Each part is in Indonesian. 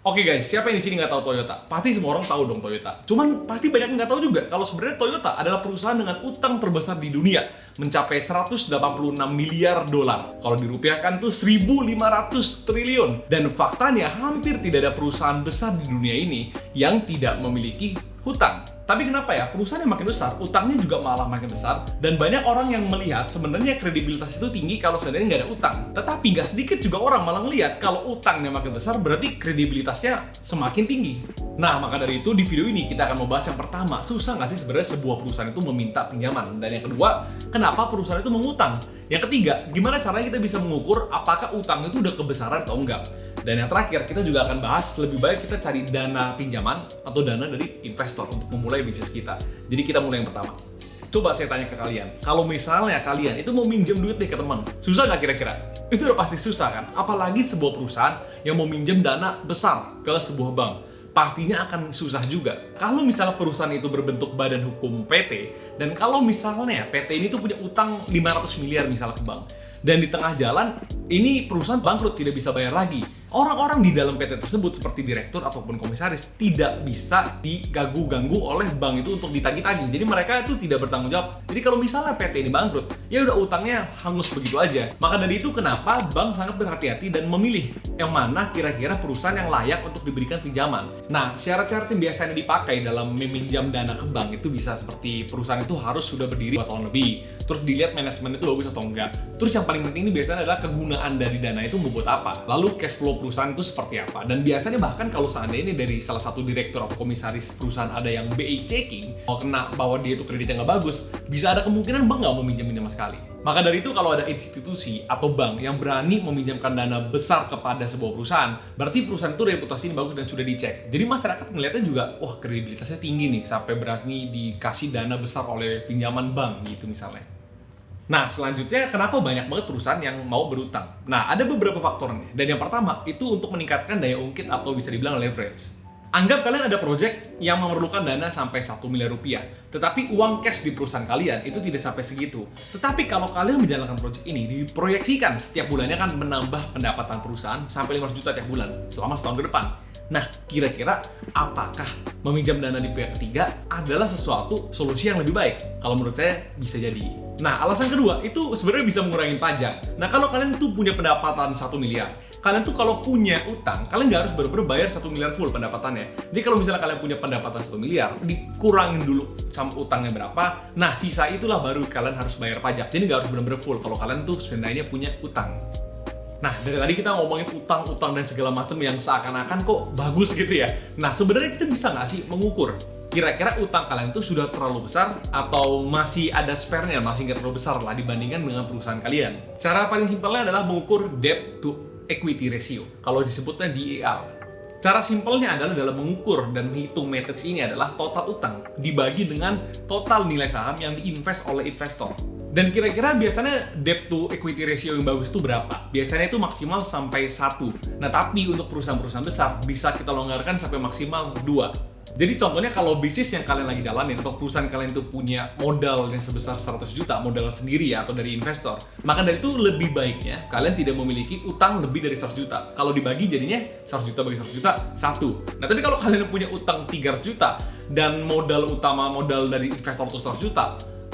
Oke guys, siapa yang di sini nggak tahu Toyota? Pasti semua orang tahu dong Toyota. Cuman pasti banyak yang nggak tahu juga kalau sebenarnya Toyota adalah perusahaan dengan utang terbesar di dunia, mencapai 186 miliar dolar. Kalau dirupiahkan tuh 1.500 triliun. Dan faktanya hampir tidak ada perusahaan besar di dunia ini yang tidak memiliki hutang. Tapi kenapa ya? Perusahaan yang makin besar, utangnya juga malah makin besar. Dan banyak orang yang melihat sebenarnya kredibilitas itu tinggi kalau sebenarnya nggak ada utang. Tetapi nggak sedikit juga orang malah ngelihat kalau utangnya makin besar berarti kredibilitasnya semakin tinggi. Nah, maka dari itu di video ini kita akan membahas yang pertama, susah nggak sih sebenarnya sebuah perusahaan itu meminta pinjaman? Dan yang kedua, kenapa perusahaan itu mengutang? Yang ketiga, gimana caranya kita bisa mengukur apakah utang itu udah kebesaran atau enggak? Dan yang terakhir, kita juga akan bahas lebih baik kita cari dana pinjaman atau dana dari investor untuk memulai bisnis kita. Jadi kita mulai yang pertama. Coba saya tanya ke kalian, kalau misalnya kalian itu mau minjem duit nih ke teman, susah nggak kira-kira? Itu udah pasti susah kan? Apalagi sebuah perusahaan yang mau minjem dana besar ke sebuah bank. Pastinya akan susah juga. Kalau misalnya perusahaan itu berbentuk badan hukum PT, dan kalau misalnya PT ini tuh punya utang 500 miliar misalnya ke bank, dan di tengah jalan, ini perusahaan bangkrut, tidak bisa bayar lagi. Orang-orang di dalam PT tersebut seperti direktur ataupun komisaris tidak bisa diganggu-ganggu oleh bank itu untuk ditagih-tagih. Jadi mereka itu tidak bertanggung jawab. Jadi kalau misalnya PT ini bangkrut, ya udah utangnya hangus begitu aja. Maka dari itu kenapa bank sangat berhati-hati dan memilih yang mana kira-kira perusahaan yang layak untuk diberikan pinjaman. Nah, syarat-syarat yang biasanya dipakai dalam meminjam dana ke bank itu bisa seperti perusahaan itu harus sudah berdiri 2 tahun lebih. Terus dilihat manajemen itu bagus atau enggak. Terus yang paling penting ini biasanya adalah kegunaan dari dana itu membuat apa. Lalu cash flow perusahaan itu seperti apa. Dan biasanya bahkan kalau seandainya ini dari salah satu direktur atau komisaris perusahaan ada yang BI checking, kalau kena bahwa dia itu kreditnya nggak bagus, bisa ada kemungkinan bank nggak mau minjem sama sekali. Maka dari itu kalau ada institusi atau bank yang berani meminjamkan dana besar kepada sebuah perusahaan, berarti perusahaan itu reputasinya bagus dan sudah dicek. Jadi masyarakat ngelihatnya juga, wah kredibilitasnya tinggi nih, sampai berani dikasih dana besar oleh pinjaman bank gitu misalnya. Nah, selanjutnya kenapa banyak banget perusahaan yang mau berutang? Nah, ada beberapa faktornya. Dan yang pertama, itu untuk meningkatkan daya ungkit atau bisa dibilang leverage. Anggap kalian ada project yang memerlukan dana sampai 1 miliar rupiah, tetapi uang cash di perusahaan kalian itu tidak sampai segitu. Tetapi kalau kalian menjalankan project ini, diproyeksikan setiap bulannya akan menambah pendapatan perusahaan sampai 500 juta tiap bulan selama setahun ke depan. Nah, kira-kira apakah meminjam dana di pihak ketiga adalah sesuatu solusi yang lebih baik? Kalau menurut saya bisa jadi. Nah, alasan kedua itu sebenarnya bisa mengurangi pajak. Nah, kalau kalian tuh punya pendapatan 1 miliar, kalian tuh kalau punya utang, kalian nggak harus benar-benar bayar 1 miliar full pendapatannya. Jadi kalau misalnya kalian punya pendapatan 1 miliar, dikurangin dulu sama utangnya berapa, nah sisa itulah baru kalian harus bayar pajak. Jadi nggak harus benar-benar full kalau kalian tuh sebenarnya punya utang. Nah, dari tadi kita ngomongin utang-utang dan segala macam yang seakan-akan kok bagus gitu ya. Nah, sebenarnya kita bisa nggak sih mengukur kira-kira utang kalian itu sudah terlalu besar atau masih ada spare-nya, masih nggak terlalu besar lah dibandingkan dengan perusahaan kalian. Cara paling simpelnya adalah mengukur debt to equity ratio, kalau disebutnya DER. Cara simpelnya adalah dalam mengukur dan menghitung matriks ini adalah total utang dibagi dengan total nilai saham yang diinvest oleh investor. Dan kira-kira biasanya debt to equity ratio yang bagus itu berapa? Biasanya itu maksimal sampai 1. Nah, tapi untuk perusahaan-perusahaan besar bisa kita longgarkan sampai maksimal 2. Jadi contohnya kalau bisnis yang kalian lagi jalanin atau perusahaan kalian itu punya modal yang sebesar 100 juta, modal sendiri ya, atau dari investor, maka dari itu lebih baiknya kalian tidak memiliki utang lebih dari 100 juta. Kalau dibagi jadinya 100 juta bagi 100 juta, 1. Nah, tapi kalau kalian punya utang 300 juta dan modal utama modal dari investor itu 100 juta,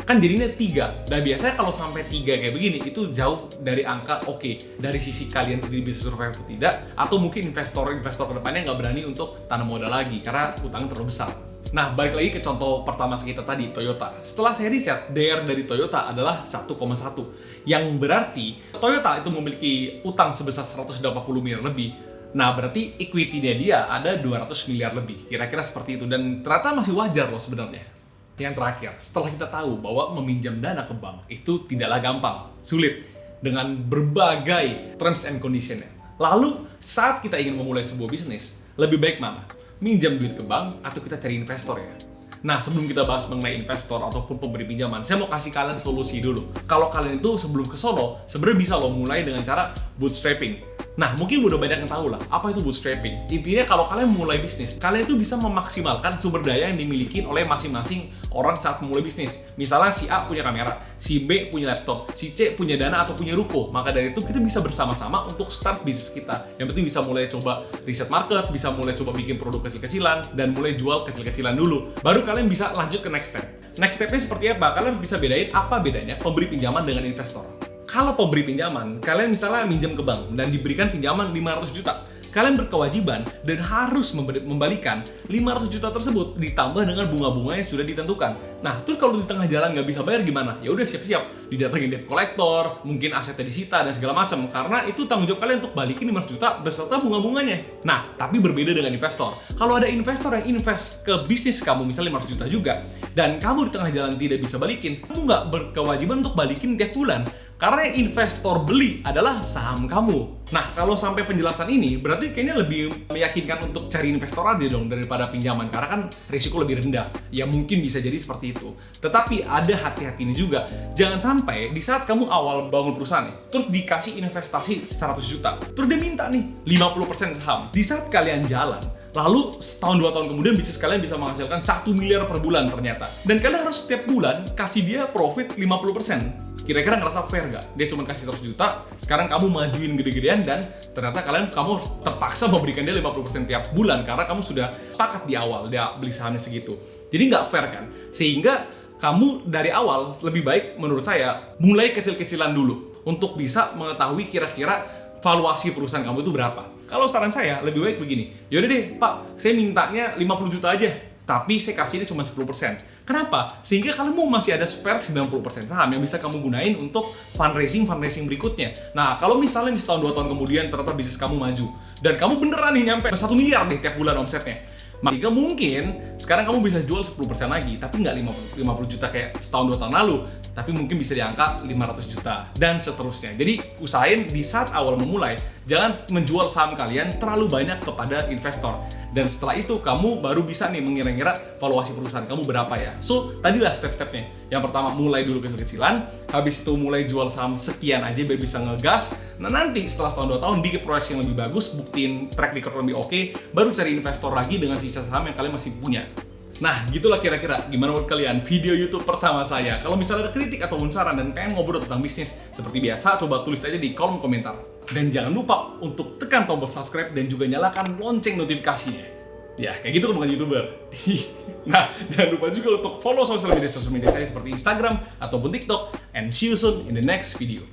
kan jadinya 3. Dan biasanya kalau sampai 3 kayak begini, itu jauh dari angka oke. Dari sisi kalian sendiri bisa survive atau tidak, atau mungkin investor-investor kedepannya nggak berani untuk tanam modal lagi, karena utangnya terlalu besar. Nah, balik lagi ke contoh pertama kita tadi, Toyota. Setelah saya riset, DER dari Toyota adalah 1,1. Yang berarti, Toyota itu memiliki utang sebesar 180 miliar lebih. Nah, berarti equity-nya dia ada 200 miliar lebih. Kira-kira seperti itu. Dan ternyata masih wajar loh sebenarnya. Yang terakhir, setelah kita tahu bahwa meminjam dana ke bank itu tidaklah gampang, sulit, dengan berbagai terms and condition-nya. Lalu, saat kita ingin memulai sebuah bisnis, lebih baik mana? Minjam duit ke bank atau kita cari investor ya? Nah, sebelum kita bahas mengenai investor ataupun pemberi pinjaman, saya mau kasih kalian solusi dulu. Kalau kalian itu sebelum ke sono, sebenarnya bisa lo mulai dengan cara bootstrapping. Nah, mungkin udah banyak yang tahu lah, apa itu bootstrapping. Intinya kalau kalian mulai bisnis, kalian itu bisa memaksimalkan sumber daya yang dimiliki oleh masing-masing orang saat memulai bisnis. Misalnya si A punya kamera, si B punya laptop, si C punya dana atau punya ruko. Maka dari itu kita bisa bersama-sama untuk start bisnis kita. Yang penting bisa mulai coba riset market, bisa mulai coba bikin produk kecil-kecilan, dan mulai jual kecil-kecilan dulu. Baru kalian bisa lanjut ke next step. Next stepnya seperti apa? Kalian harus bisa bedain apa bedanya pemberi pinjaman dengan investor. Kalau pemberi pinjaman, kalian misalnya minjem ke bank dan diberikan pinjaman 500 juta. Kalian berkewajiban dan harus membalikan 500 juta tersebut ditambah dengan bunga-bunga yang sudah ditentukan. Nah, terus kalau di tengah jalan nggak bisa bayar gimana? Ya udah siap-siap, didatengin debt collector, mungkin asetnya disita dan segala macam. Karena itu tanggung jawab kalian untuk balikin 500 juta beserta bunga-bunganya. Nah, tapi berbeda dengan investor. Kalau ada investor yang invest ke bisnis kamu, misalnya 500 juta juga, dan kamu di tengah jalan tidak bisa balikin, kamu nggak berkewajiban untuk balikin tiap bulan. Karena yang investor beli adalah saham kamu. Nah, kalau sampai penjelasan ini, berarti kayaknya lebih meyakinkan untuk cari investor aja dong daripada pinjaman. Karena kan risiko lebih rendah. Ya mungkin bisa jadi seperti itu. Tetapi ada hati-hati ini juga. Jangan sampai di saat kamu awal bangun perusahaan nih, terus dikasih investasi 100 juta. Terus dia minta nih 50% saham. Di saat kalian jalan, lalu setahun 2 tahun kemudian bisnis kalian bisa menghasilkan 1 miliar per bulan ternyata. Dan kalian harus setiap bulan kasih dia profit 50%. Kira-kira ngerasa fair nggak? Dia cuma kasih 100 juta, sekarang kamu majuin gede-gedean dan ternyata kamu terpaksa memberikan dia 50% tiap bulan karena kamu sudah sepakat di awal dia beli sahamnya segitu. Jadi nggak fair kan? Sehingga kamu dari awal lebih baik menurut saya mulai kecil-kecilan dulu untuk bisa mengetahui kira-kira valuasi perusahaan kamu itu berapa. Kalau saran saya lebih baik begini, yaudah deh Pak, saya mintanya 50 juta aja, tapi saya kasihnya cuma 10%. Kenapa? Sehingga kamu masih ada spare 90% saham yang bisa kamu gunain untuk fundraising berikutnya. Nah, kalau misalnya di setahun 2 tahun kemudian ternyata bisnis kamu maju, dan kamu beneran nih nyampe 1 miliar deh tiap bulan omsetnya, maka mungkin sekarang kamu bisa jual 10% lagi, tapi nggak 50 juta kayak setahun 2 tahun lalu, tapi mungkin bisa di angka 500 juta, dan seterusnya. Jadi usahain di saat awal memulai, jangan menjual saham kalian terlalu banyak kepada investor. Dan setelah itu kamu baru bisa nih mengira-ngira valuasi perusahaan kamu berapa ya. So, tadilah step-stepnya. Yang pertama mulai dulu kecil-kecilan, habis itu mulai jual saham sekian aja biar bisa ngegas. Nah nanti setelah setahun 2 tahun bikin proyeksi yang lebih bagus, buktiin track record lebih oke, baru cari investor lagi dengan sisa saham yang kalian masih punya. Nah, gitulah kira-kira gimana menurut kalian video YouTube pertama saya. Kalau misalnya ada kritik ataupun saran dan pengen ngobrol tentang bisnis seperti biasa, coba tulis aja di kolom komentar. Dan jangan lupa untuk tekan tombol subscribe dan juga nyalakan lonceng notifikasinya. Ya, kayak gitu bukan YouTuber. Nah, jangan lupa juga untuk follow sosial media saya seperti Instagram ataupun TikTok. And see you soon in the next video.